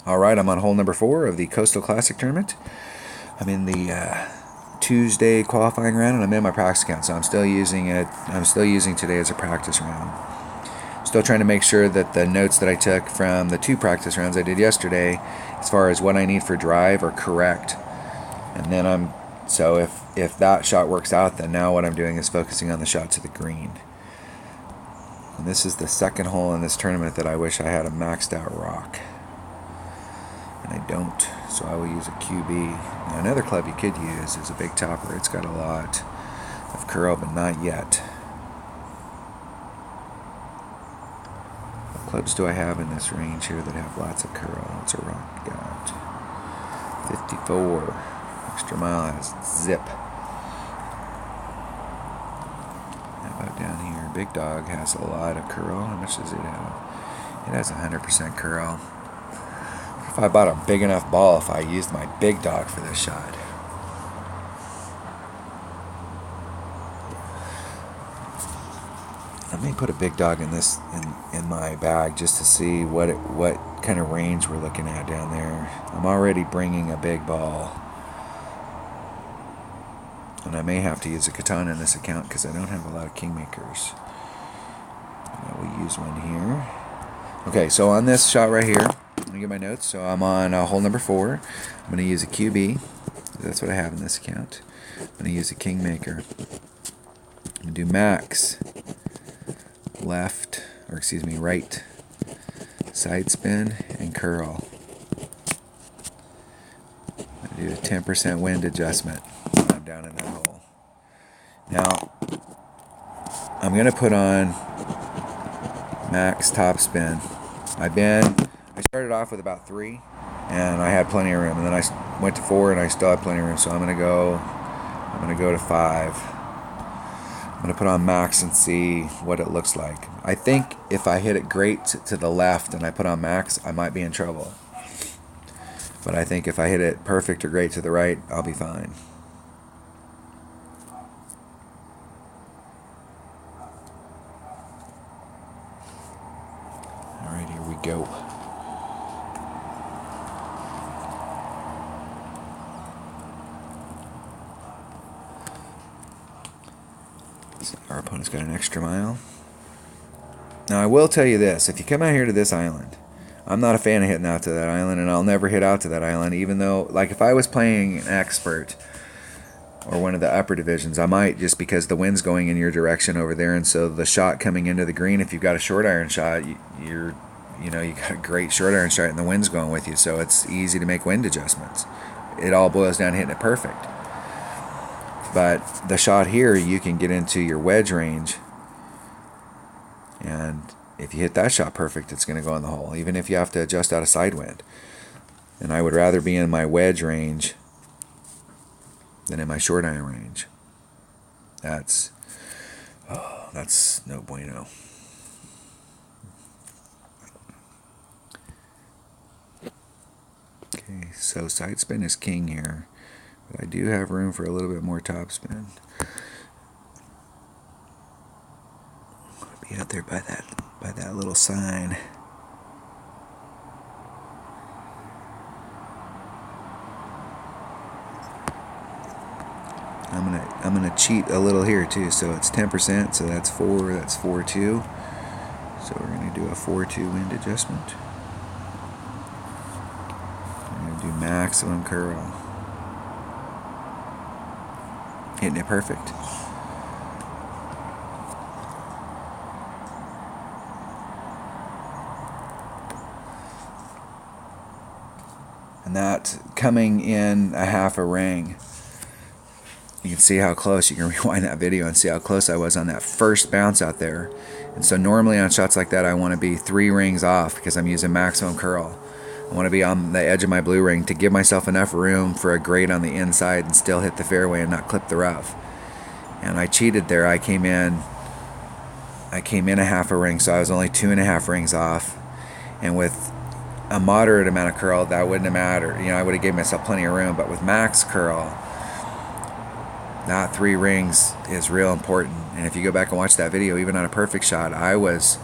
Alright, I'm on hole number 4 of the Coastal Classic tournament. I'm in the Tuesday qualifying round, and I'm in my practice count, so I'm still using it. I'm still using today as a practice round. Still trying to make sure that the notes that I took from the 2 practice rounds I did yesterday, as far as what I need for drive, are correct. And then so if that shot works out, then now what I'm doing is focusing on the shot to the green. And this is the second hole in this tournament that I wish I had a maxed out rock. And I don't, so I will use a QB. Now, another club you could use is a big topper. It's got a lot of curl, but not yet. What clubs do I have in this range here that have lots of curl? What's a rock got? 54. Extra mile has zip. How about down here? Big Dog has a lot of curl. How much does it have? It has 100% curl. If I bought a big enough ball, if I used my Big Dog for this shot. I may put a Big Dog in this in my bag just to see what kind of range we're looking at down there. I'm already bringing a big ball, and I may have to use a katana in this account because I don't have a lot of kingmakers. I will use one here. Okay, so on this shot right here, let me get my notes. So I'm on hole number 4. I'm going to use a QB. That's what I have in this account. I'm going to use a kingmaker. I'm going to do max, right, side spin, and curl. I do a 10% wind adjustment when I'm down in that hole. Now, I'm going to put on max top spin. I started off with about 3, and I had plenty of room, and then I went to 4, and I still had plenty of room. So I'm gonna go to 5. I'm gonna put on max and see what it looks like. I think if I hit it great to the left and I put on max, I might be in trouble. But I think if I hit it perfect or great to the right, I'll be fine. All right, here we go. Our opponent's got an extra mile. Now, I will tell you this. If you come out here to this island, I'm not a fan of hitting out to that island, and I'll never hit out to that island, even though, like, if I was playing an expert or one of the upper divisions, I might, just because the wind's going in your direction over there, and so the shot coming into the green, if you've got a short iron shot, you got a great short iron shot, and the wind's going with you, so it's easy to make wind adjustments. It all boils down to hitting it perfect. But the shot here, you can get into your wedge range, and if you hit that shot perfect, it's going to go in the hole, even if you have to adjust out of side wind. And I would rather be in my wedge range than in my short iron range. That's no bueno. Okay, so side spin is king here. But I do have room for a little bit more top spin. I'll be out there by that little sign. I'm gonna cheat a little here too. So it's 10%. So that's 4. That's 4-2. So we're gonna do a 4-2 wind adjustment. I'm gonna do maximum curl. Hitting it perfect. And that coming in a half a ring. You can see how close. You can rewind that video and see how close I was on that first bounce out there. And so normally on shots like that, I want to be 3 rings off because I'm using maximum curl. I want to be on the edge of my blue ring to give myself enough room for a grade on the inside and still hit the fairway and not clip the rough. And I cheated there. I came in a half a ring, so I was only 2.5 rings off. And with a moderate amount of curl, that wouldn't have mattered. I would have given myself plenty of room. But with max curl, that 3 rings is real important. And if you go back and watch that video, even on a perfect shot, I was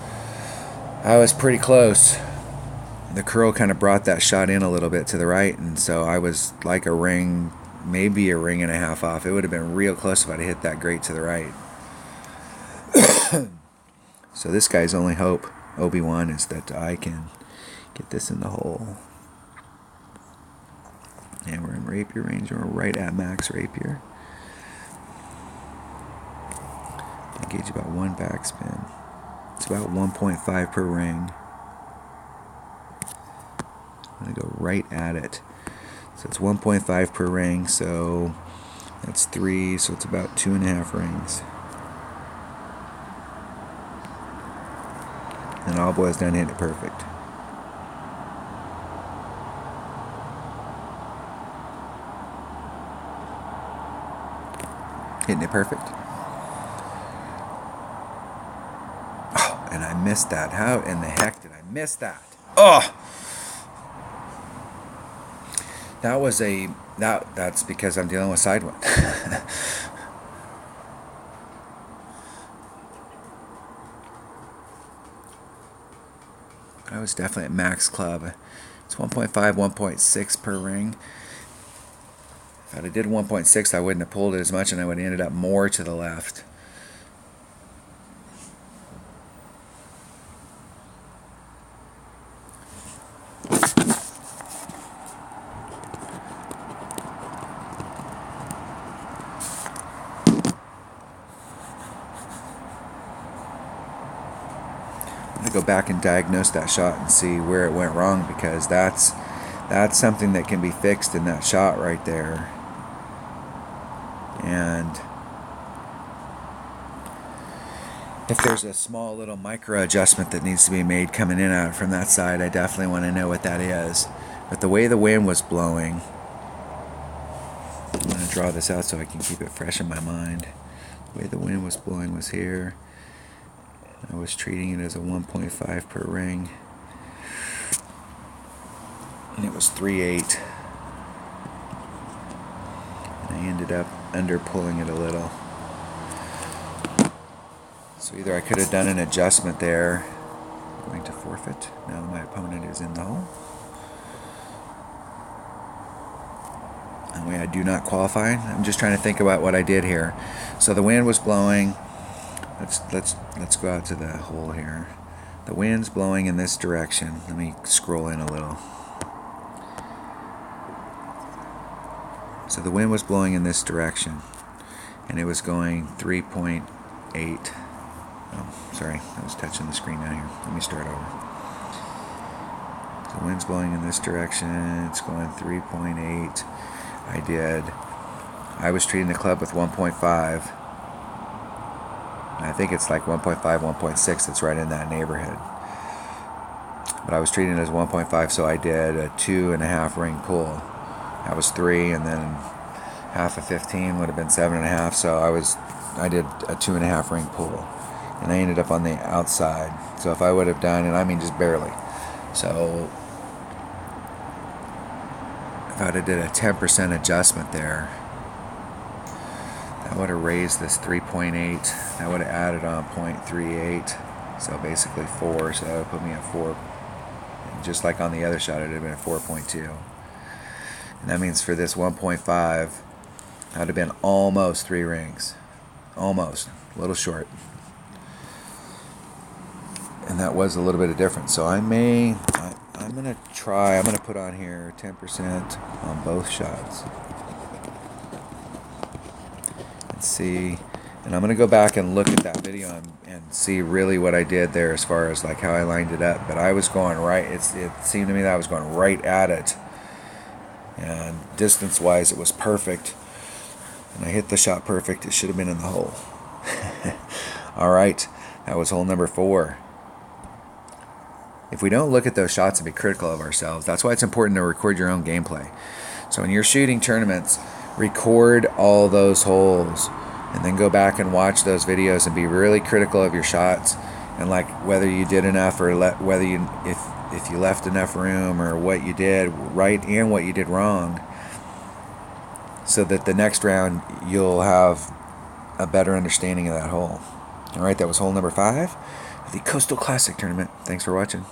pretty close. the curl kind of brought that shot in a little bit to the right, and so I was like a ring, maybe a ring and a half off. It would have been real close if I'd hit that grate to the right. So this guy's only hope, Obi-Wan, is that I can get this in the hole. And we're in rapier range, and we're right at max rapier. I gauge about 1 backspin. It's about 1.5 per ring. I'm going to go right at it. So it's 1.5 per ring, so that's 3, so it's about 2.5 rings. And all boils down to hitting it perfect. Hitting it perfect. Oh, and I missed that. How in the heck did I miss that? Oh! That's because I'm dealing with side wind. I was definitely at max club. It's 1.5, 1.6 per ring. If I'd have did 1.6, I wouldn't have pulled it as much, and I would have ended up more to the left. I'm going to go back and diagnose that shot and see where it went wrong, because that's something that can be fixed in that shot right there. And if there's a small little micro adjustment that needs to be made coming in out from that side, I definitely want to know what that is. But the way the wind was blowing, I'm going to draw this out so I can keep it fresh in my mind. The way the wind was blowing was here. I was treating it as a 1.5 per ring, and it was 3/8, and I ended up under pulling it a little. So either I could have done an adjustment there. Going to forfeit. Now my opponent is in the hole. That way I do not qualify. I'm just trying to think about what I did here. So the wind was blowing. Let's go out to the hole here. The wind's blowing in this direction. Let me scroll in a little. So the wind was blowing in this direction, and it was going 3.8. Oh, sorry, I was touching the screen down here. Let me start over. The wind's blowing in this direction. It's going 3.8. I was treating the club with 1.5. I think it's like 1.5, 1.6. It's right in that neighborhood. But I was treating it as 1.5, so I did a 2.5 ring pull. That was 3, and then half of 15 would have been 7.5. So I did a 2.5 ring pull, and I ended up on the outside. So if I would have done, and I mean just barely. So if I'd have did a 10% adjustment there, that would have raised this 3.8. That would have added on 0.38. So basically 4. So that would put me at 4. And just like on the other shot, it would have been at 4.2. And that means for this 1.5, that would have been almost 3 rings. Almost. A little short. And that was a little bit of difference. So I'm going to put on here 10% on both shots. See, and I'm going to go back and look at that video and see really what I did there as far as like how I lined it up. But I was going right, it seemed to me that I was going right at it, and distance wise it was perfect, and I hit the shot perfect. It should have been in the hole. Alright, that was hole number 4. If we don't look at those shots and be critical of ourselves, that's why it's important to record your own gameplay. So when you're shooting tournaments, record all those holes, and then go back and watch those videos and be really critical of your shots, and like whether you did enough, or whether you if you left enough room, or what you did right and what you did wrong, so that the next round you'll have a better understanding of that hole. All right, that was hole number 5 of the Coastal Classic Tournament. Thanks for watching.